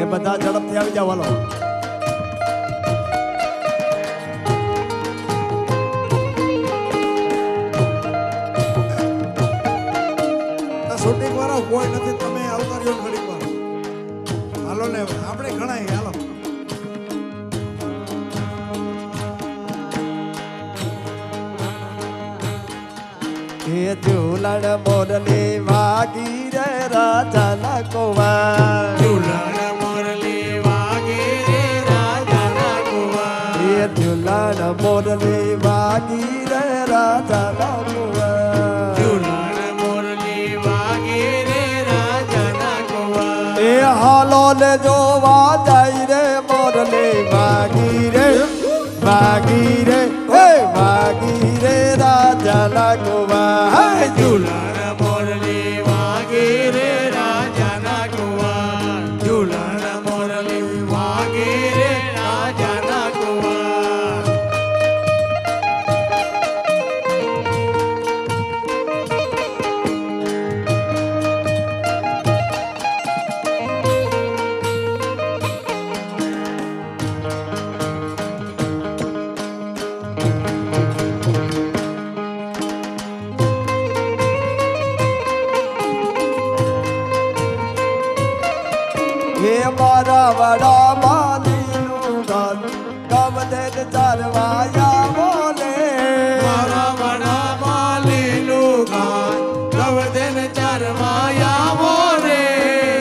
એ બધા ઝડપથી આવી જાવ હાલો. શૂટિંગ વાળા કોઈ નથી, તમે આવતા રહ્યો ઘડીક વાર. હાલો ને આપણે ઘણા હાલો. એ ઝૂલણ મોરલી વાગી રે રાજાના કુંવર. ઝૂલણ મોરલી વાગી રે રાજાના કુંવર. એ ઝૂલણ મોરલી વાગી રે રાજાના કુંવર. ઝૂલણ મોરલી વાગી રે રાજાના કુંવર. એ હાલો ને જોવા જાય રે મોરલી વાગી રે વાગી રે વાગી રે રાજાના કુંવર. ઝૂલણ મોરલી વાગી રે રાજાના કુંવર. ઝૂલણ મોરલી વાગી રે રાજાના કુંવર. હે મારા વડા માલીનું ઘર ગવદે ચારવાયા બોલે. મારા વડા માલીનું ગાન ગવદન ચરવાયા મોરે.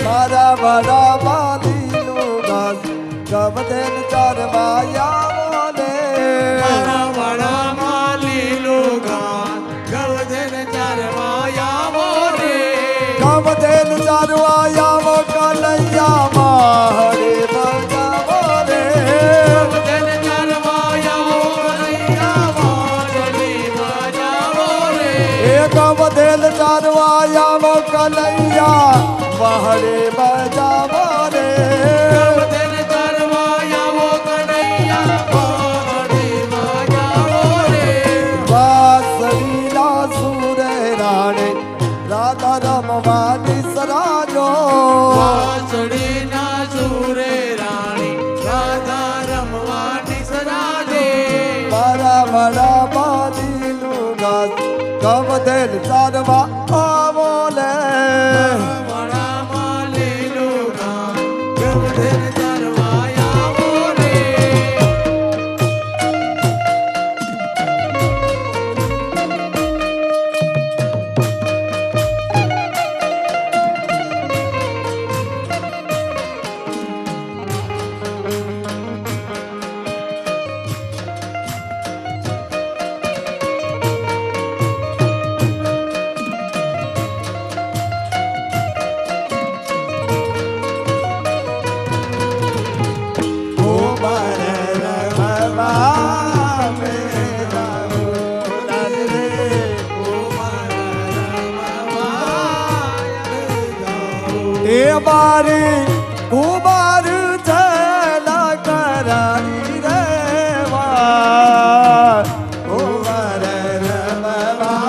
મારા વડા માલીનું ઘર ગવદે ચારવાયા બોલે. મારા વડા માલીનું ગાન ગવદન ચરવાયા મોરે. ગવદે ચારવાયા વો કનૈયા મારે બજાવો રે. ગવદન ચરવાયા મોરૈયા મોરલી બજાવો રે. એ ગવદે ચારવાયા વો કનૈયા મારે બજાવો રે. ગવદન ચરવાયા મો કનૈયા મોરલી બજાવો રે. વાસળીના સુરે રાણે રાધા રમવાની સરાજો. વાસળીના સુરે રાણી રાધા રમવાની સરાજે. મારા વડા બાલીનું ગાસ ગવદેલ ચારવા આવો લે. વડા માલીનું ગાન ગવદન ચરવાયા મોરે. ઓ મારે રમવા મેરા ઉડાન રે. એ મારી કુમાર છેલા કરારી રે વા. ઓ મારે રમવા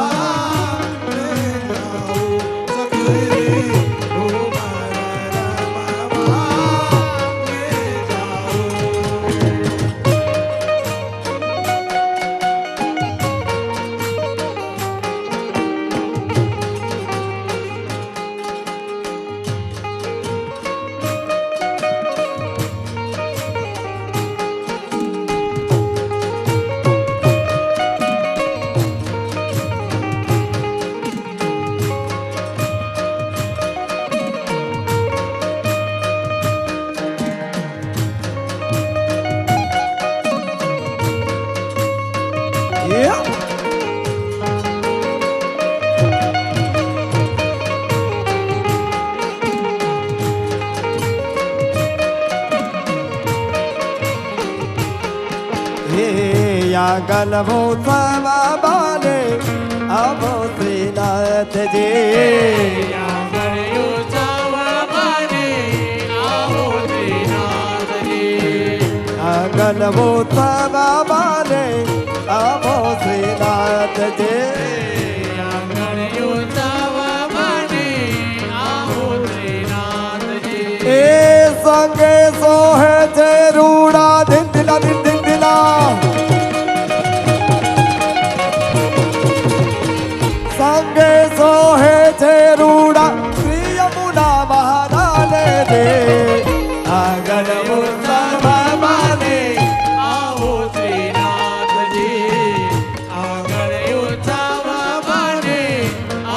ગલભો થવા બાને આવો શ્રીનાથ જી. ગલભો થવા બાને આવો શ્રીનાથ જી. સંગે સોહે છે રૂડા ધીંધલા ધીંધલા સંગે સોહે છે રૂડા શ્રી યમુના મહારાને દે આગળ મુસલમાન બાને આવો શ્રીનાથજી આગળ ઉત્સવ બાને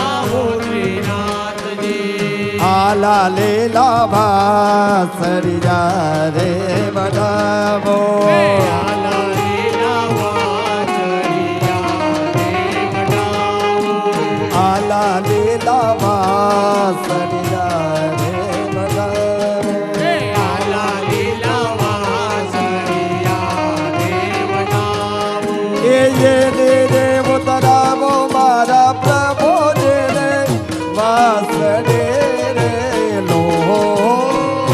આવો શ્રીનાથજી આલા લીલા ભાસરિયા રે બનાવો આલા લીલા વાસરિયા રે બનાવો આલા લીલા ભાસરિયા રે બનાવો આલા લીલા વાસરિયા રે બનાવો એ રે ઉતરાવો મારા પ્રભુને રે વાસડે રે લો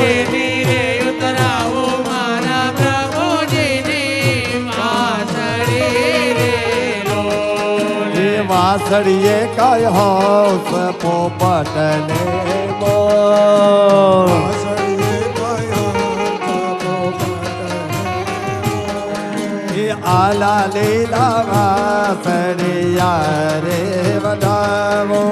એની રે ઉતરાવો મારા પ્રભુજીને વાસળે રે લો એ વાસળીએ કઈ હોસ પોપટને મો વાસળીએ કયો એ આલા લીલા વાસળિયા રે બનાવો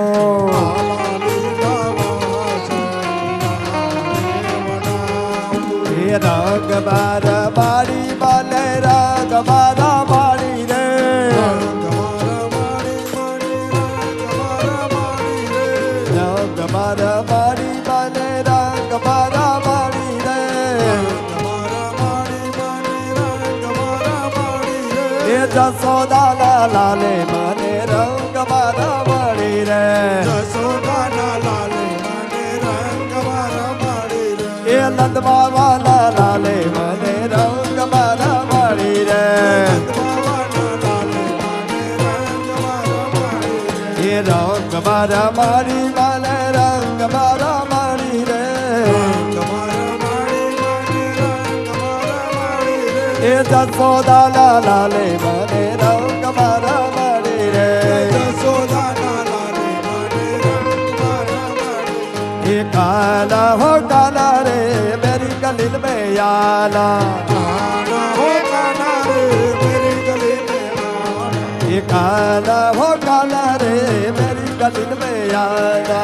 એ રંગ બાર બારી બાલે રંગ બારા બારી રે રંગ બાર બારી બાલે રંગ બારા બારી રે એ જસોદા લાલે મને રંગ બારા બારી રે એ નંદમાં વાલા લાલે મને રંગ બારા બારી રે એ રંગ બારા મારી બાલે રંગ બારા મારી રે એ જસોદા લાલે મને રંગ બારા મારી રે એ કાલા હો કાલા રે મેરી ગલીલ में आला ये काला हो काला रे मेरी गली में आला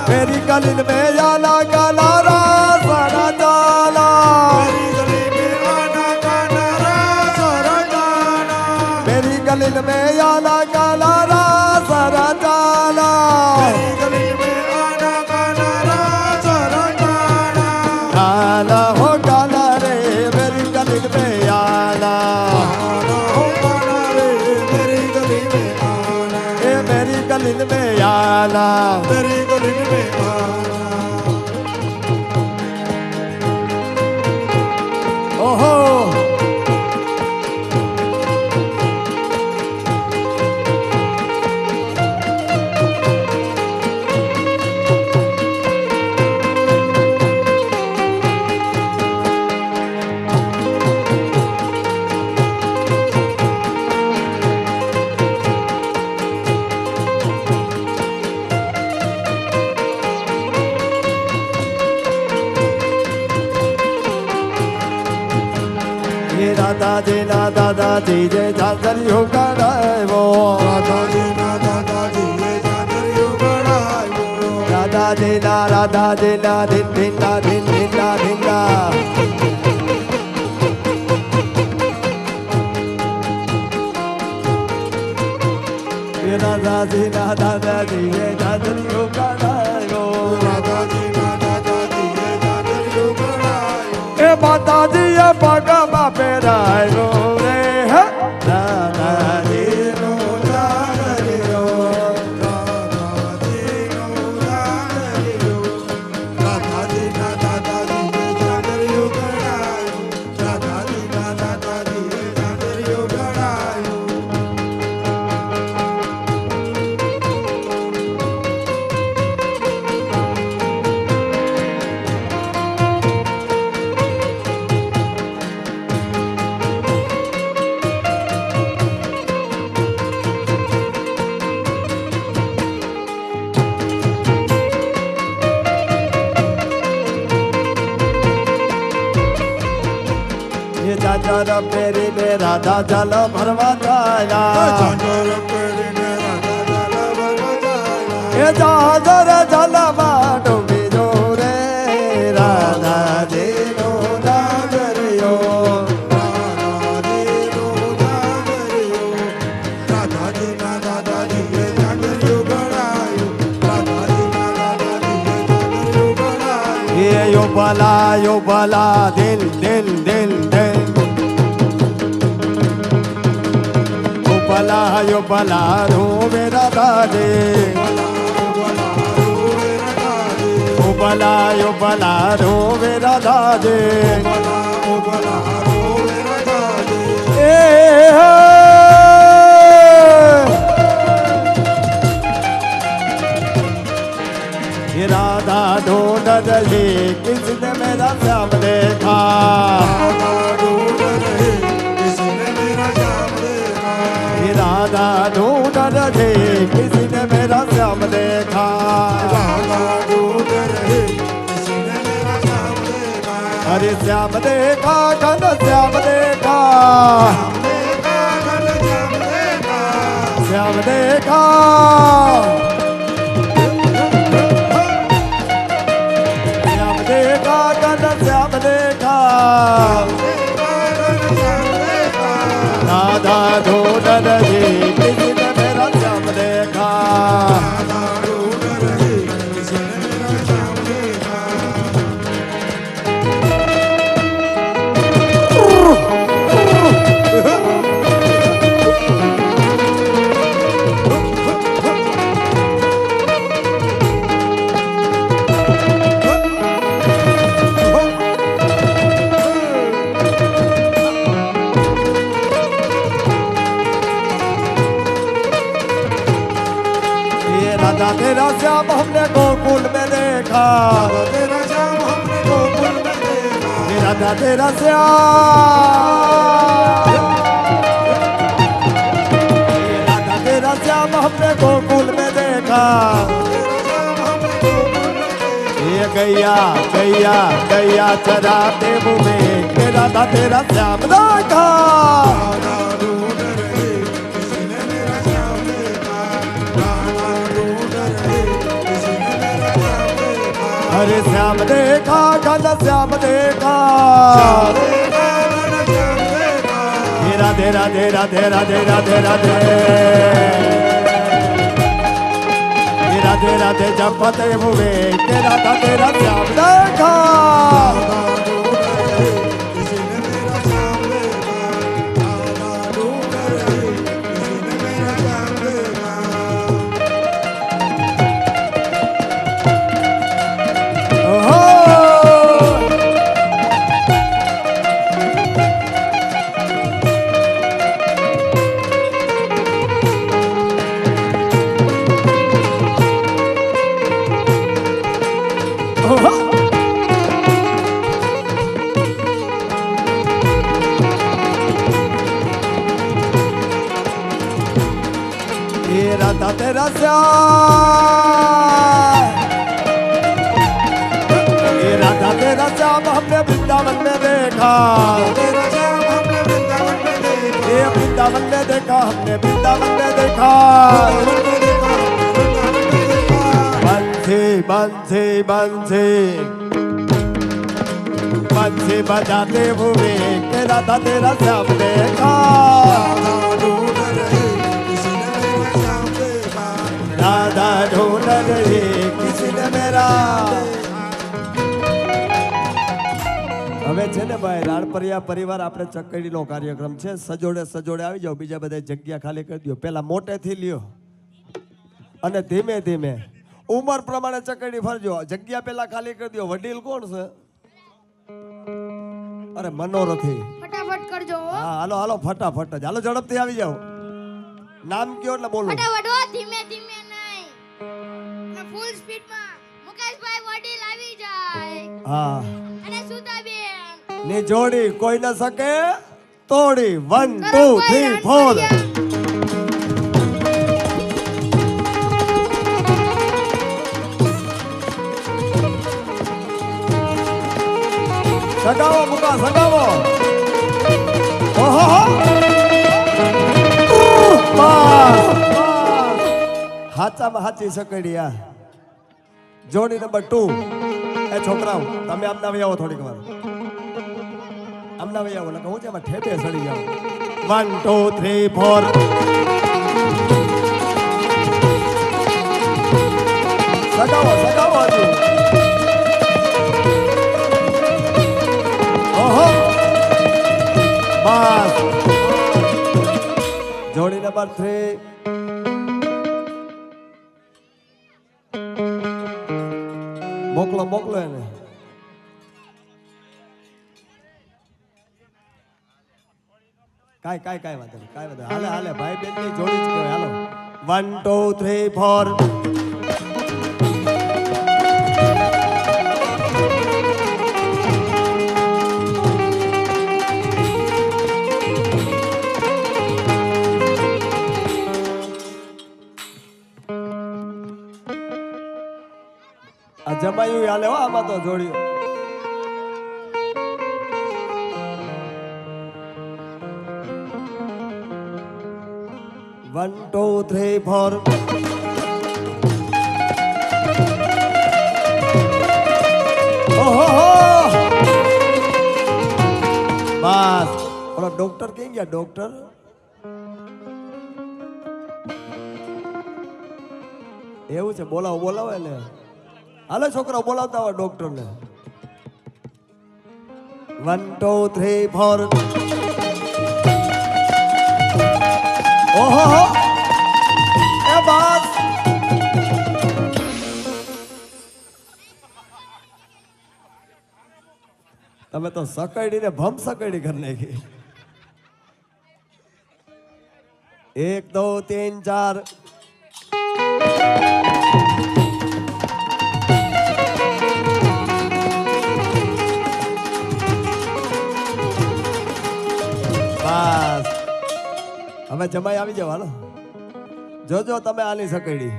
मेरी गली में आला काला रा सारा जाला मेरी गली में आला काला रा सारा जाला काला हो काला रे मेरी गली में आला ए मेरी गली में आला ओहो दादाजी जय झांझरी हो गड़ावो दादाजी ना राधाजी ना दिन दिन ना दिन दिन ना दिन ना दादाजी ना दादाजी जय झांझरी हो गड़ावो ए माताजी ये पगमा पेरायो रे है दादाजी नो जागरियो એ ચાચર પહેરીને રાધા જલ ભરવા જાય ચાંચર પહેરીને રાધા જલ ભરવા જાય. એ ચાદર જલમાં ડૂબી જો રે રાધાજીનો નાગરિયો રાધાજીનો જાગર્યો. રાધાજીના દાદાજીએ જાગર્યું ગણાયું. રાધાજીના દાદાજીએ જાગર્યું ગણાયું. એ યો ભલા દિલ દિલ દિલ દિલ યો ભલા રોવે રાધાજી યો ભલા રોવે રાધાજી એ ये राधा ढूंढ रही किसने मेरा श्याम देखा ये राधा ढूंढ रही किसने मेरा श्याम देखा अरे श्याम देखा घन श्याम देखा श्याम देखा देखा घन श्याम देखा राधा ढूंढ रही किसने मेरा श्याम देखा राधा तेरा श्याम हमने गोकुल में देखा तेरा श्याम हमने गोकुल में देखा. राधा तेरा श्याम राधा तेरा श्याम हमने गोकुल में देखा ये गैया गैया गैया चराते मुझे के राधा तेरा श्याम देखा अरे श्याम देखा घन श्याम देखा राधे राधे राधे राधे राधे राधे राधे राधे जपते हुए के राधा तेरा श्याम देखा राधा तेरा श्याम ये राधा तेरा श्याम हमने वृंदावन में देखा तेरा श्याम हमने वृंदावन में देखा. ये वृंदावन में देखा हमने वृंदावन में देखा बंसी बंसी बंसी बंसी बजाते हुए के राधा तेरा श्याम देखा राधा ढूंढ रही किसी ने मेरा હવે છે ને ભાઈ રાણપરિયા પરિવાર આપણે ચકડીનો કાર્યક્રમ છે સજોડે સજોડે આવી જાઓ બીજા બધા જગ્યા ખાલી કરી દો પેલા મોટેથી લ્યો અને ધીમે ધીમે ઉંમર પ્રમાણે ચકડી ફરજો જગ્યા પેલા ખાલી કરી દો વડીલ કોણ છે અરે મનોરથી ફટાફટ કરજો હા હાલો હાલો ફટાફટ જ હાલો ઝડપથી આવી જાઓ નામ કયો એટલે બોલો ફટાફટ હો, ધીમે ધીમે નહીં અને ફૂલ સ્પીડમાં મુકેશભાઈ વડીલ આવી જાય હા અને સુતાબેન ની જોડી કોઈ ન શકે તોડી 1 2 3 4 સગાવો મુકા સગાવો હાચામાં હાચી સકડી આ જોડી નંબર 2 એ છોકરાઓ તમે આમના વહી આવો થોડીક વાર આમના વહી આવો ને કહું છે એમાં ઠેબે સડી જાઓ 1 2 3 4 સગાવો સગાવો હજુ ઓહો બસ જોડી નંબર 3 મોકલો મોકલો એને કાઈ વાંધો નહીં કાઈ વાંધો હાલે હાલે ભાઈ બેન ની જોડી જ કહેવાય હાલો 1 2 3 4 આ જમાયું હાલે હો આમાં તો જોડ્યું One, two, three, four. બસ ઓલો ડોક્ટર ક્યાં ગયા ડોક્ટર એવું છે બોલાવો બોલાવો એને હાલો છોકરાઓ બોલાવતા હોય ડોક્ટર ને 1 2 3 4 ઓહો એ બસ તમે તો સકડી ને ભમ સકડી કરી નાખી 1 2 3 4 બસ હવે જમાઈ આવી જાવ હાલો જોજો તમે આની સકડી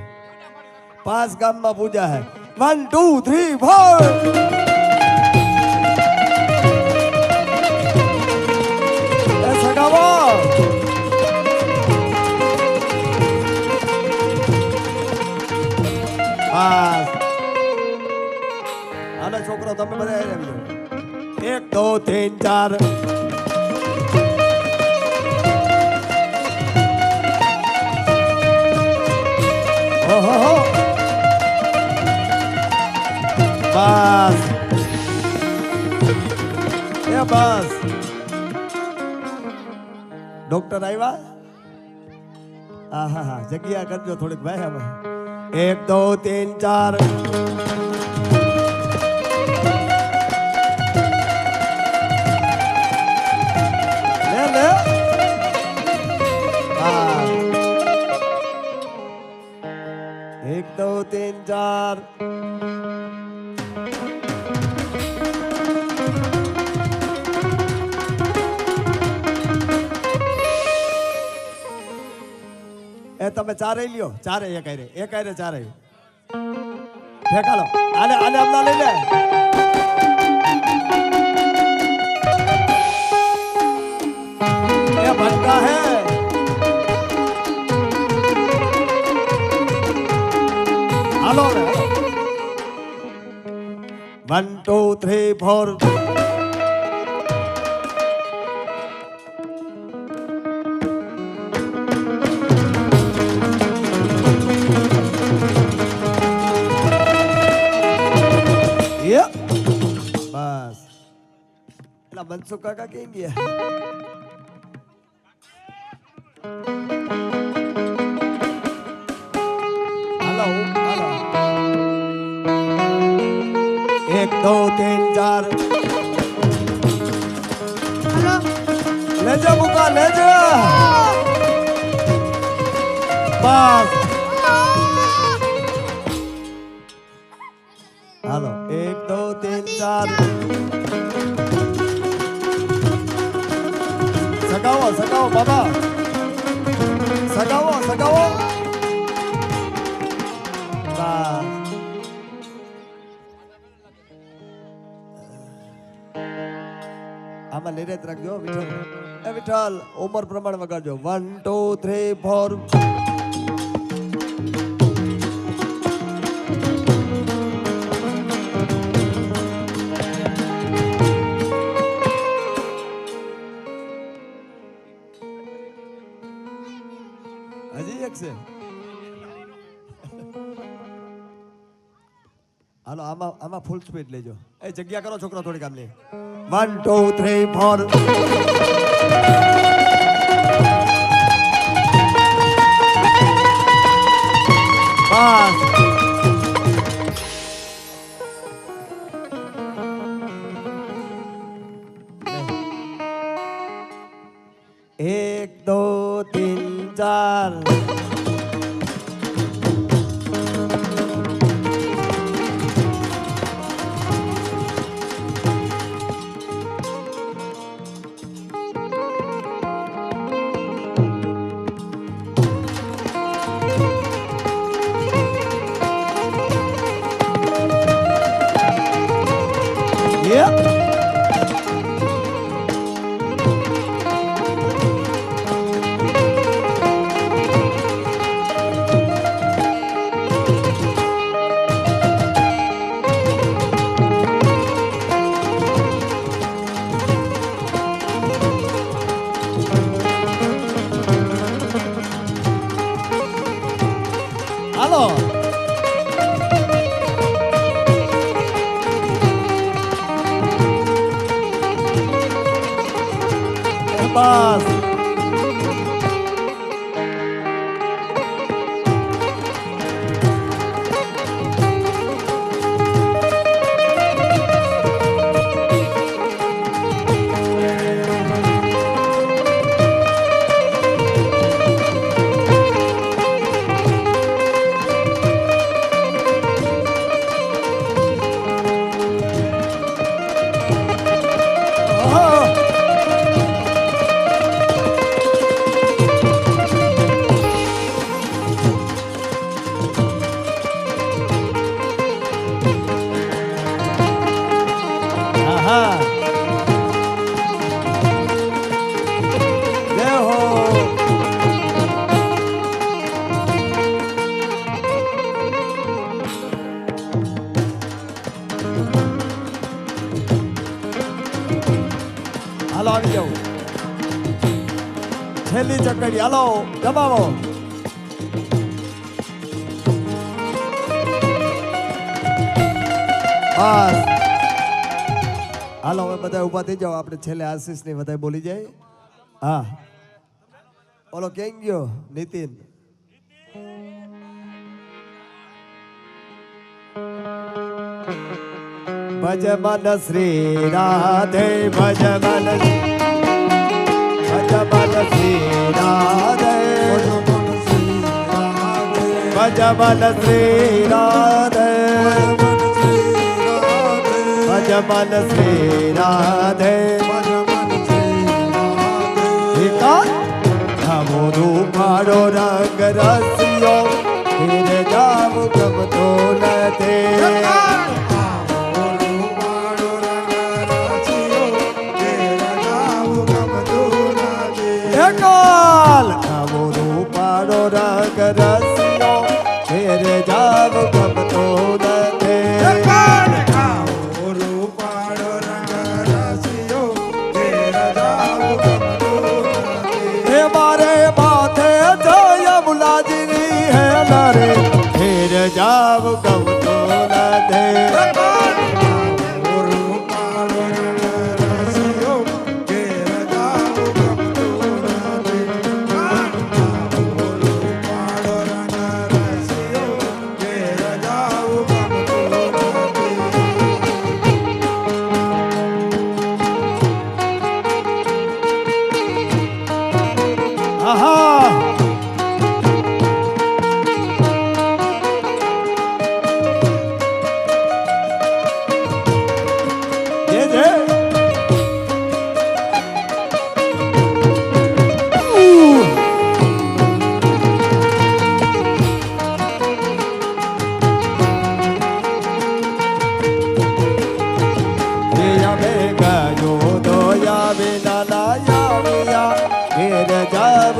5 ગામમાં પૂજા હે 1 2 3 4 એ સગાવો બસ આનો છોકરો તમે બધા આવી જાવ 1 2 3 4 બસ એ બસ ડોક્ટર આવ્યા હા જગ્યા કરજો થોડીક ભાઈ હવે 1 2 3 4 લે હા 1 2 3 4 એ તમે ચારે લ્યો ચારે એક આરે ચારે ફેંકાલો આલે આલે હમણાં લઈ લે એ ભટકા હે હાલો રે 1 2 3 4 બસ એલા મનસુખ કાકા કેમ ગયા હાલો હાલો 1 2 3 4 હાલો લેજો મુકા લેજો બસ હાલો 1 2 3 4 સગાવો બાબા સગાવો બસ આમાં નિરેત રાખજો વિઠ્ઠલ એ વિઠ્ઠલ ઉંમર પ્રમાણે વગાડજો 1 2 3 4 હજી એક છે. હાલો આમાં ફૂલ સ્પીડ લેજો. એ જગ્યા કરો છોકરો થોડીક આમની. 1 2 3 4 5 1 2 3 4 Yep. હાલો બસ હાલો આવી જાઓ. છેલ્લી ચકડી હાલો દબાવો. બસ હાલો હવે બધા ઊભા થઈ જાઓ. આપણે છેલ્લે આશીષ ની બધા બોલી જાય. હા ઓલો ક્યાં ગયો નીતિન? ભજ મન શ્રી રાધે ભજ મન શ્રી રાધે ભજ મન શ્રી રાધે ભજ મન શ્રી રાધે નમો રૂપાળો રંગ રસિયો હીરે જાવ ગમતો નથી. કાલ નમો રૂપાળો રંગ રસિયો હીરે જાવ ગમતો નથી. મારે માથે જય મુલાજીની હે લરે ફેર જાવ ગમતો નથી. ગયો દોયા વિના લાયા ઘેર જાવ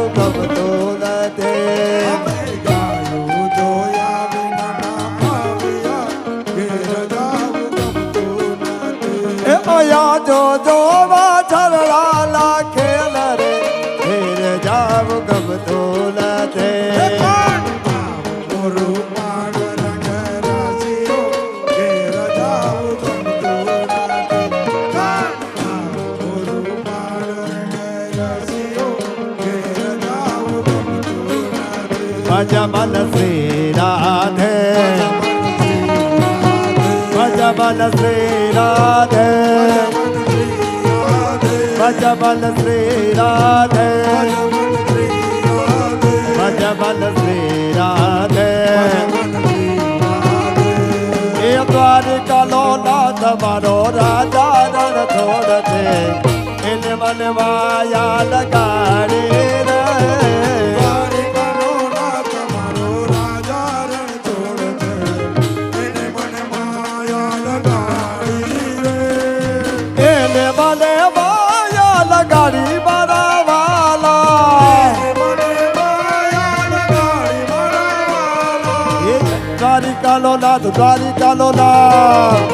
ભજમન શ્રી રાધે ભજમન શ્રી રાધે ભજમન શ્રી રાધે ભજમન શ્રી રાધે એ દ્વારિકાનો નાથ મારો રાજા રણ છોડ છે એને મને માયા લગાડી રે દ્વારિકાનો નાથ મારો રાજા રણ છોડ છે એને મને માયા લગાડી રે એને મને માયા લગાડી મારા વાલા મને માયા લગાડી મારા વાલા એ દ્વારિકાનો નાથ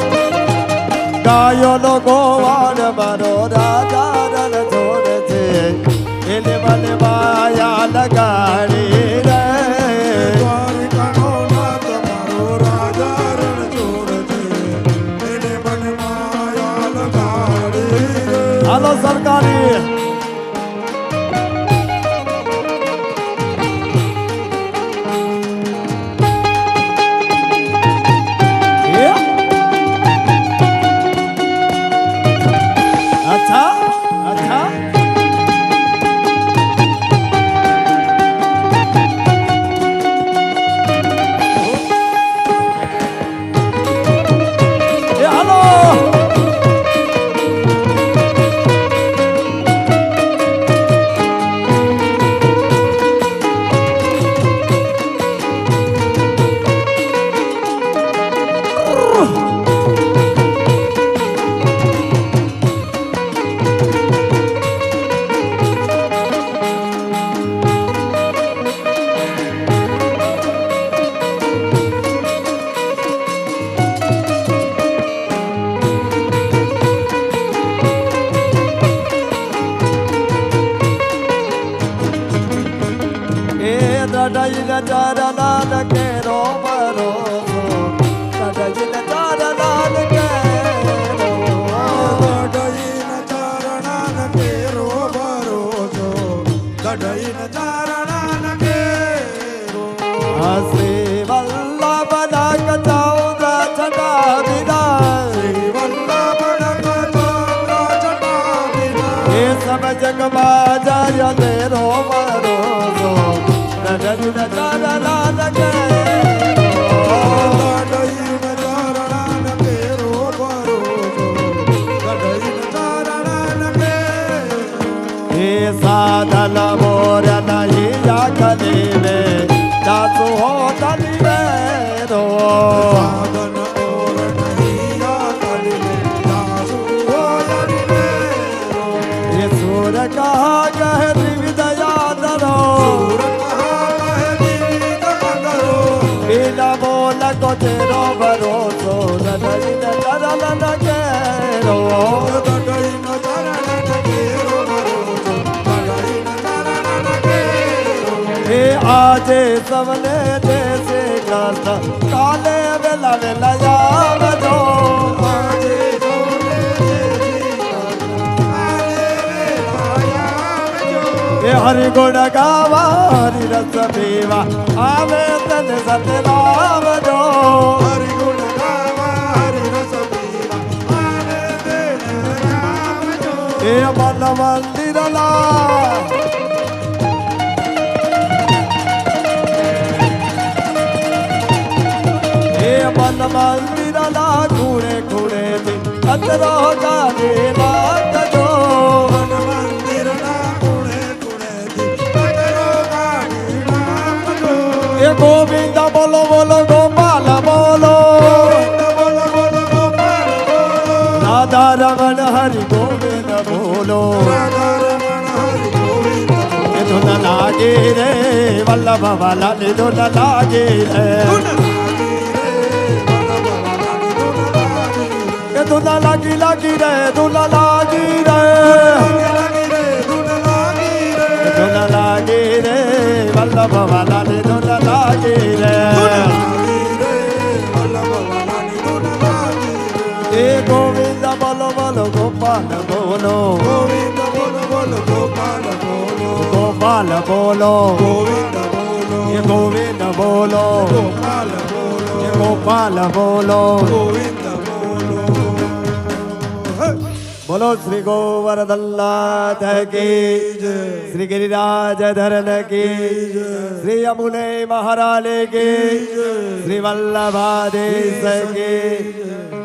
ગાયોનો ગોવાળ મારો રાજા રણ છોડ છે એને મને માયા લગાડી રે દ્વારિકાનો નાથ મારો રાજા રણ છોડ છે એને મને માયા લગાડી રે હાલો સરકારી अच्छा अच्छा ये हेलो દડઈલ ચરણાન કેરો ભરોસો દડઈલ ચરણાન કેરો દડઈન ચરણાન કેરો ભરોસો દડઈન ચરણાન કેરો શ્રી વલ્લભ નાગ ચૌદ છટા વિના શ્રી વલ્લભ ચંદ્ર જટા વિના એ સબ જગમાં જય તેરો ભરોસો દડઈલ ચરણાન કેરો દડઈન ચરણાન કેરો ભરોસો દડઈન ચરણાન કેરો हे साधन मोर नहीं आखली में दासु हो तली में रो સાધન ઓર નહીં આકલી દાસુ હોયરી રે ये सूर कहा कह त्रिविदया दरो સુર કહા કહે વિવિધ કરો बिना बोल को तेरो भरोसो नहीं तरल न केरो દડઈન ચરણાન કેરો ભરોસો દડઈન ચરણાન કેરો हे आजे सबने जैसे गाता काले वेला वेला याद जो આજે જોને આલે વેલાયા જો ये हरि गुण गावा हरि रस पीवा आवे तन सतनाम जो હરિ ગુણ ગાવા હરિ રસ પીવા આને દેન રામ જો ये मन मंदिर ला ये मन मंदिर ला खूणे खूणे थी कतरो गाने लाग जो મન મંદિરના કુણે કુણેથી કતરો ગાડી નામ જો ये गोविंद बोलो बोलो गोपाल बोलो ગોવિંદ બોલો બોલો ગોપાલ બોલો राधा रमण हरि गोविंद बोलो રાધા રમણ હરિ ગોવિંદ બોલો ये धुन लागे रे वल्लभ वाला ने धुन लागे रे ધૂન લાગી રે વલ્લભવાલાની ધૂન લાગી ये धुन लागी लागी रे धुन लागी रे લાગી રે ધૂન લાગી રે ये धुन लागे रे वल्लभ वाला ने धुन लागे रे ધૂન લાગી રે વલ્લભવાલાની ધૂન લાગી રે ये गोविंद बोलो बोलो गोपाल बोलो ગોવિંદ બોલો બોલો ગોપાલ બોલો गोपाल बोलो ગોવિંદ બોલો ये गोविंद बोलो ગોપાલ બોલો ये गोपाल बोलो ગોવિંદ બોલો बोलो श्री गोवर्धननाथ की श्री गिरिराज धरन की श्री यमुने महारानी की श्री वल्लभाधीश की